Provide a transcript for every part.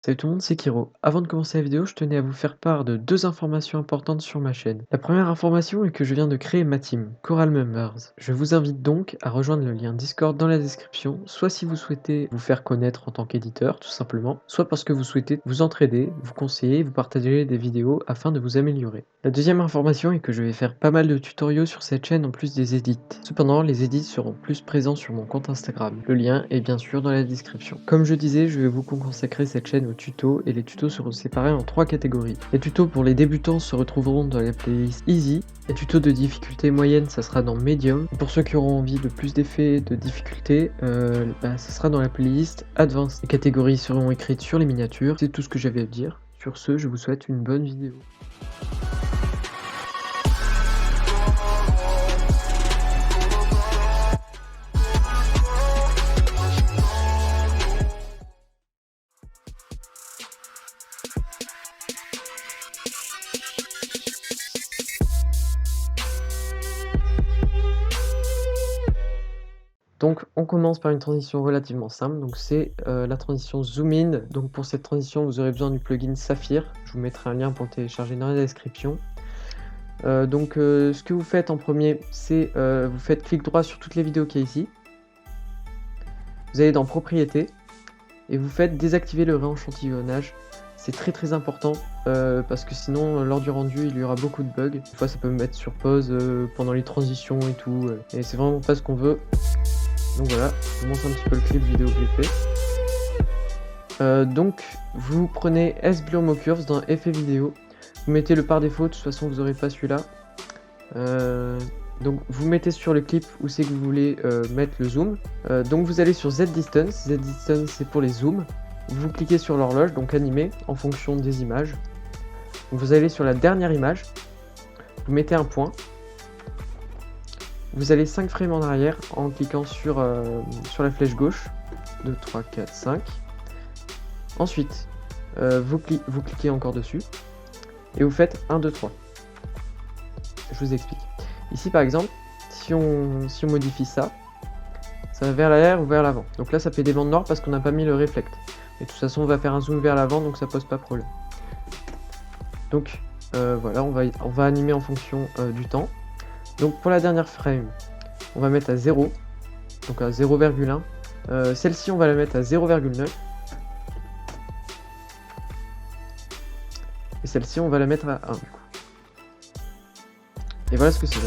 Salut tout le monde, c'est Kiro. Avant de commencer la vidéo, je tenais à vous faire part de deux informations importantes sur ma chaîne. La première information est que je viens de créer ma team, Coral Members. Je vous invite donc à rejoindre le lien Discord dans la description, soit si vous souhaitez vous faire connaître en tant qu'éditeur, tout simplement, soit parce que vous souhaitez vous entraider, vous conseiller, vous partager des vidéos afin de vous améliorer. La deuxième information est que je vais faire pas mal de tutoriaux sur cette chaîne en plus des edits. Cependant, les edits seront plus présents sur mon compte Instagram. Le lien est bien sûr dans la description. Comme je disais, je vais beaucoup consacrer cette chaîne aux tutos et les tutos seront séparés en 3 catégories. Les tutos pour les débutants se retrouveront dans la playlist Easy. Les tutos de difficulté moyenne, ça sera dans Medium. Pour ceux qui auront envie de plus d'effets de difficulté, ça sera dans la playlist Advanced. Les catégories seront écrites sur les miniatures. C'est tout ce que j'avais à dire. Sur ce, je vous souhaite une bonne vidéo. Donc on commence par une transition relativement simple, donc c'est la transition zoom in. Donc pour cette transition vous aurez besoin du plugin Saphir, je vous mettrai un lien pour le télécharger dans la description. Ce que vous faites en premier, c'est vous faites clic droit sur toutes les vidéos qu'il y a ici. Vous allez dans propriétés et vous faites désactiver le réenchantillonnage. C'est très important parce que sinon lors du rendu il y aura beaucoup de bugs. Des fois ça peut me mettre sur pause pendant les transitions et tout, et c'est vraiment pas ce qu'on veut. Donc voilà, je vous montre un petit peu le clip vidéo que j'ai fait. Donc vous prenez S-Blur Mo Curves dans effet vidéo, vous mettez le par défaut, de toute façon vous n'aurez pas celui-là. Donc vous mettez sur le clip où c'est que vous voulez mettre le zoom. Donc vous allez sur Z-Distance, Z-Distance c'est pour les zooms. Vous cliquez sur l'horloge, donc animé en fonction des images. Donc vous allez sur la dernière image, vous mettez un point. Vous allez 5 frames en arrière en cliquant sur la flèche gauche. 2, 3, 4, 5. Ensuite, vous cliquez encore dessus. Et vous faites 1, 2, 3. Je vous explique. Ici par exemple, si on modifie ça, ça va vers l'arrière ou vers l'avant. Donc là ça fait des bandes noires parce qu'on n'a pas mis le reflect. Et de toute façon on va faire un zoom vers l'avant donc ça pose pas problème. Donc voilà, on va animer en fonction du temps. Donc pour la dernière frame, on va mettre à 0, donc à 0,1. Celle-ci, on va la mettre à 0,9. Et celle-ci, on va la mettre à 1. Et voilà ce que c'est.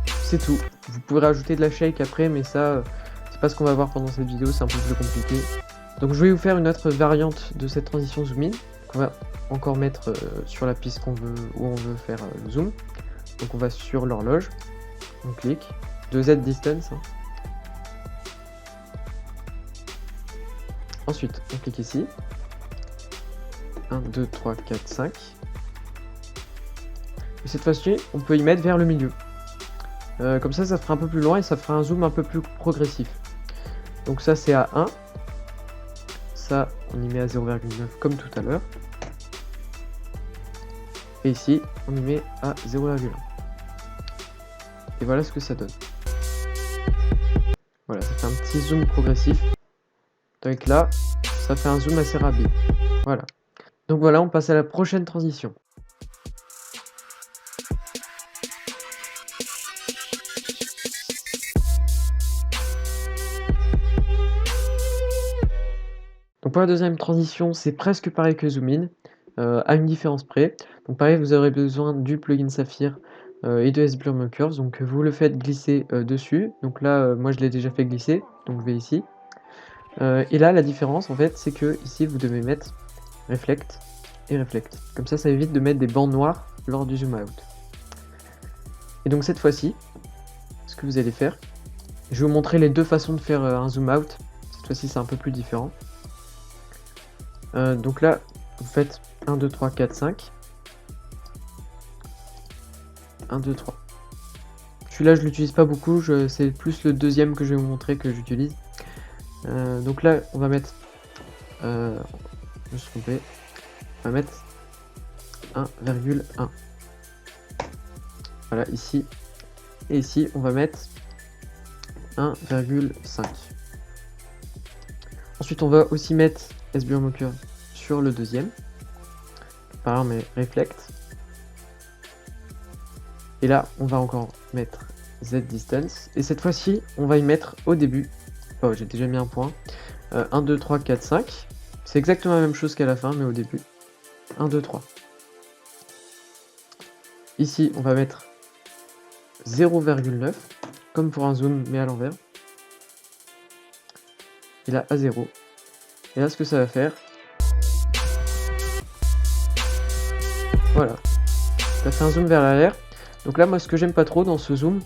C'est tout. Vous pouvez rajouter de la shake après, mais ça, c'est pas ce qu'on va voir pendant cette vidéo, c'est un peu plus compliqué. Donc je vais vous faire une autre variante de cette transition zoom in, qu'on va encore mettre sur la piste où on veut faire le zoom. Donc on va sur l'horloge, on clique, de Z-Distance. Ensuite, on clique ici. 1, 2, 3, 4, 5. Et cette fois-ci, on peut y mettre vers le milieu. Comme ça fera un peu plus loin et ça fera un zoom un peu plus progressif. Donc ça, c'est à 1. Ça, on y met à 0,9 comme tout à l'heure. Et ici, on y met à 0,1. Et voilà ce que ça donne. Voilà, ça fait un petit zoom progressif. Donc là, ça fait un zoom assez rapide. Voilà. Donc voilà, on passe à la prochaine transition. Donc pour la deuxième transition, c'est presque pareil que zoom in, à une différence près. Donc pareil, vous aurez besoin du plugin Saphir et de S-Blur Mo Curves. Donc vous le faites glisser dessus. Donc là, moi je l'ai déjà fait glisser, donc je vais ici. Et là, la différence en fait, c'est que ici vous devez mettre Reflect et Reflect. Comme ça évite de mettre des bandes noires lors du zoom out. Et donc cette fois-ci, ce que vous allez faire, je vais vous montrer les deux façons de faire un zoom out. Cette fois-ci, c'est un peu plus différent. Donc là, vous faites 1, 2, 3, 4, 5. 1, 2, 3. Celui-là, je l'utilise pas beaucoup, c'est plus le deuxième que je vais vous montrer que j'utilise. Donc là, on va mettre... je me suis trompé. On va mettre 1,1. Voilà, ici. Et ici, on va mettre 1,5. Ensuite, on va aussi mettre S-Blur Mo Curves sur le deuxième. Pareil, on met reflect. Et là, on va encore mettre Z distance. Et cette fois-ci, on va y mettre au début. Oh, j'ai déjà mis un point. 1, 2, 3, 4, 5. C'est exactement la même chose qu'à la fin, mais au début. 1, 2, 3. Ici, on va mettre 0,9, comme pour un zoom, mais à l'envers. Et là, à 0. Et là, ce que ça va faire... Voilà. Ça fait un zoom vers l'arrière. Donc là, moi, ce que j'aime pas trop dans ce zoom,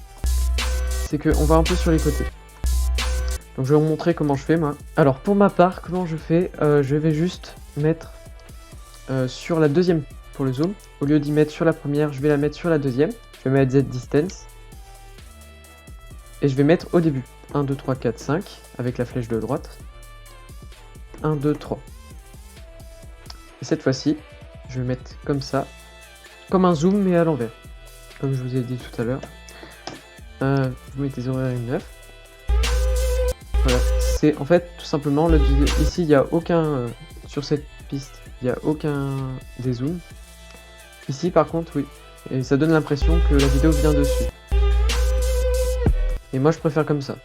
c'est qu'on va un peu sur les côtés. Donc je vais vous montrer comment je fais, moi. Alors, pour ma part, comment je fais, je vais juste mettre sur la deuxième pour le zoom. Au lieu d'y mettre sur la première, je vais la mettre sur la deuxième. Je vais mettre Z distance. Et je vais mettre au début. 1, 2, 3, 4, 5, avec la flèche de droite. 1, 2, 3. Et cette fois-ci, je vais mettre comme ça, comme un zoom, mais à l'envers. Comme je vous ai dit tout à l'heure. Vous mettez 0,9. Voilà, c'est en fait tout simplement, ici il n'y a aucun, sur cette piste, il n'y a aucun dézoom. Ici par contre, oui. Et ça donne l'impression que la vidéo vient dessus. Et moi je préfère comme ça.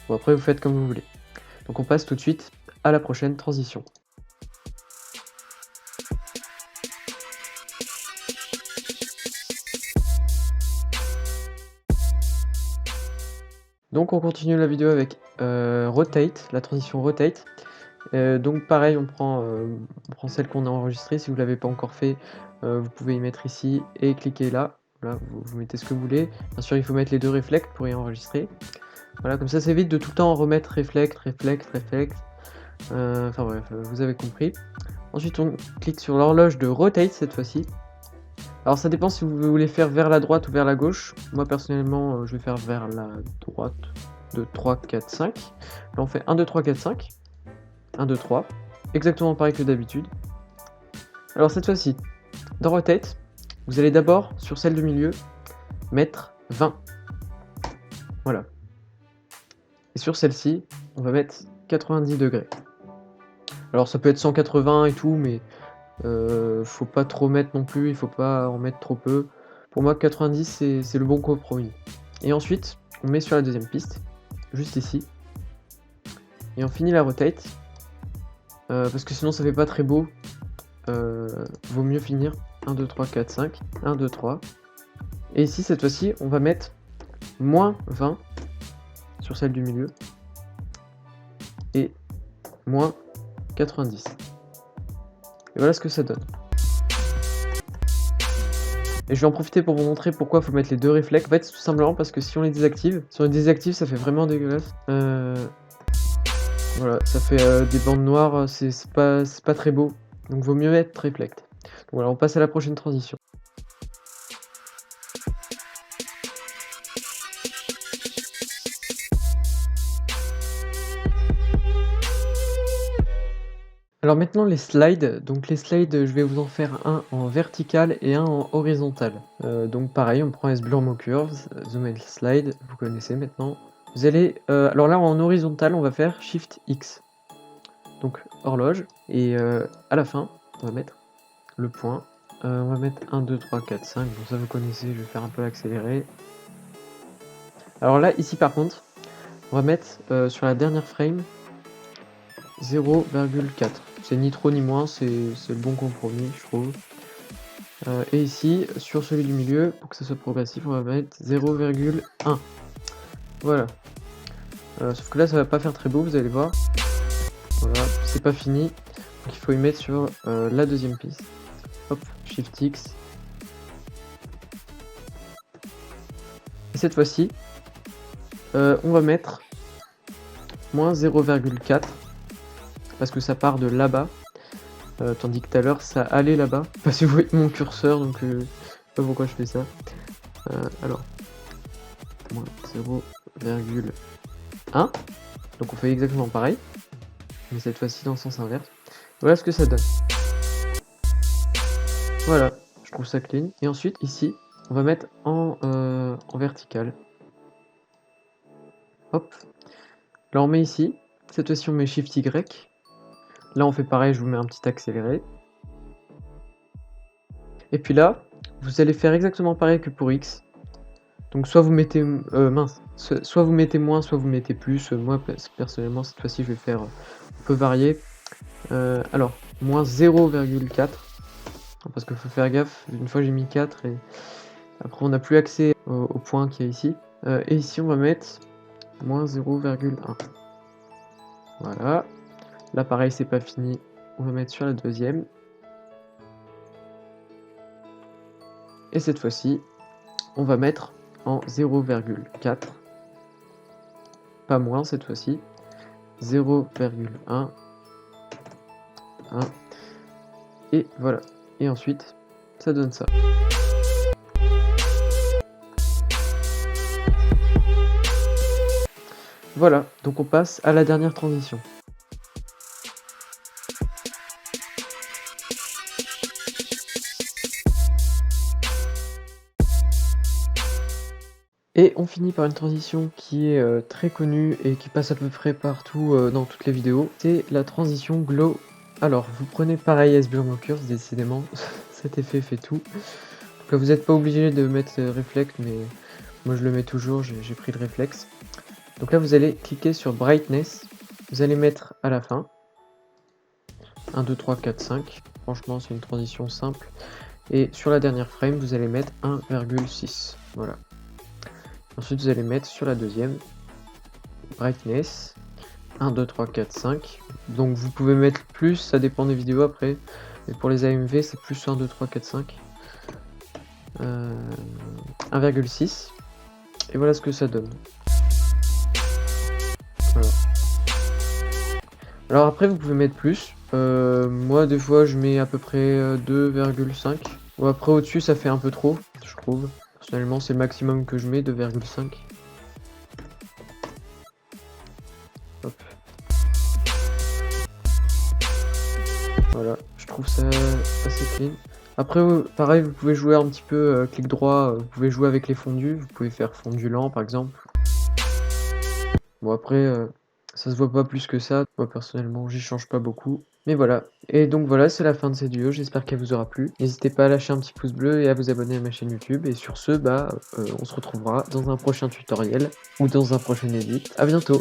Bon, après vous faites comme vous voulez. Donc on passe tout de suite à la prochaine transition. Donc on continue la vidéo avec Rotate, la transition Rotate. Donc pareil, on prend celle qu'on a enregistrée. Si vous ne l'avez pas encore fait, vous pouvez y mettre ici et cliquer là. Voilà, vous mettez ce que vous voulez. Bien sûr, il faut mettre les deux reflect pour y enregistrer. Voilà, comme ça évite de tout le temps remettre reflect. Enfin bref, vous avez compris. Ensuite, on clique sur l'horloge de Rotate cette fois-ci. Alors ça dépend si vous voulez faire vers la droite ou vers la gauche. Moi personnellement, je vais faire vers la droite. 2, 3, 4, 5. Là on fait 1, 2, 3, 4, 5. 1, 2, 3. Exactement pareil que d'habitude. Alors cette fois-ci, dans Rotate, vous allez d'abord, sur celle du milieu, mettre 20. Voilà. Et sur celle-ci, on va mettre 90 degrés. Alors ça peut être 180 et tout, mais faut pas trop mettre non plus, il faut pas en mettre trop peu. Pour moi 90 c'est le bon compromis. Et ensuite on met sur la deuxième piste, juste ici, et on finit la rotate, parce que sinon ça fait pas très beau. Vaut mieux finir 1, 2, 3, 4, 5, 1, 2, 3. Et ici cette fois-ci on va mettre moins 20 sur celle du milieu, et moins 90. Et voilà ce que ça donne. Et je vais en profiter pour vous montrer pourquoi il faut mettre les deux réflexes. En fait, c'est tout simplement parce que si on les désactive, ça fait vraiment dégueulasse. Voilà, ça fait des bandes noires, c'est pas très beau. Donc vaut mieux mettre reflect. Donc voilà, on passe à la prochaine transition. Alors maintenant les slides, donc les slides je vais vous en faire un en vertical et un en horizontal. Donc pareil, on prend S-Blanc Curves, Zoom and Slide, vous connaissez maintenant. Vous allez, alors là en horizontal on va faire Shift X. Donc horloge, et à la fin on va mettre le point. On va mettre 1, 2, 3, 4, 5, donc ça vous connaissez, je vais faire un peu accéléré. Alors là ici par contre, on va mettre sur la dernière frame 0,4. C'est ni trop ni moins, c'est le bon compromis, je trouve. Et ici, sur celui du milieu, pour que ça soit progressif, on va mettre 0,1. Voilà. Sauf que là, ça va pas faire très beau, vous allez voir. Voilà, c'est pas fini. Donc il faut y mettre sur la deuxième piste. Hop, Shift X. Et cette fois-ci, on va mettre moins 0,4. Parce que ça part de là-bas, tandis que tout à l'heure ça allait là-bas. Je sais pas si vous voyez mon curseur, donc je sais pas pourquoi je fais ça. Alors, moins 0,1. Donc on fait exactement pareil, mais cette fois-ci dans le sens inverse. Voilà ce que ça donne. Voilà, je trouve ça clean. Et ensuite ici, on va mettre en vertical. Hop. Là on met ici, cette fois-ci on met Shift Y. Là on fait pareil, je vous mets un petit accéléré. Et puis là, vous allez faire exactement pareil que pour X. Donc soit vous mettez, soit vous mettez moins, soit vous mettez plus. Moi personnellement cette fois-ci je vais faire, on peut varier. Alors, moins 0,4. Parce qu'il faut faire gaffe, une fois j'ai mis 4 et après on n'a plus accès au point qu'il y a ici. Et ici on va mettre moins 0,1. Voilà. Là pareil c'est pas fini, on va mettre sur la deuxième. Et cette fois-ci, on va mettre en 0,4. Pas moins cette fois-ci. 0,1. 1. Et voilà. Et ensuite, ça donne ça. Voilà, donc on passe à la dernière transition. Et on finit par une transition qui est très connue et qui passe à peu près partout dans toutes les vidéos. C'est la transition glow. Alors, vous prenez pareil S-Burn Curse, décidément, cet effet fait tout. Donc là, vous n'êtes pas obligé de mettre réflexe, mais moi je le mets toujours, j'ai pris le réflexe. Donc là, vous allez cliquer sur Brightness, vous allez mettre à la fin 1, 2, 3, 4, 5. Franchement, c'est une transition simple. Et sur la dernière frame, vous allez mettre 1,6. Voilà. Ensuite, vous allez mettre sur la deuxième Brightness 1, 2, 3, 4, 5. Donc vous pouvez mettre plus, ça dépend des vidéos après. Mais pour les AMV, c'est plus 1, 2, 3, 4, 5. 1,6. Et voilà ce que ça donne. Voilà. Alors après, vous pouvez mettre plus. Moi, des fois, je mets à peu près 2,5. Ou après, au-dessus, ça fait un peu trop, je trouve. Personnellement, c'est le maximum que je mets, 2,5. Hop. Voilà, je trouve ça assez clean. Après, pareil, vous pouvez jouer un petit peu clic droit, vous pouvez jouer avec les fondus. Vous pouvez faire fondu lent, par exemple. Bon, après, ça se voit pas plus que ça. Moi, personnellement, j'y change pas beaucoup. Mais voilà. Et donc voilà, c'est la fin de cette vidéo. J'espère qu'elle vous aura plu. N'hésitez pas à lâcher un petit pouce bleu et à vous abonner à ma chaîne YouTube. Et sur ce, on se retrouvera dans un prochain tutoriel ou dans un prochain edit. À bientôt!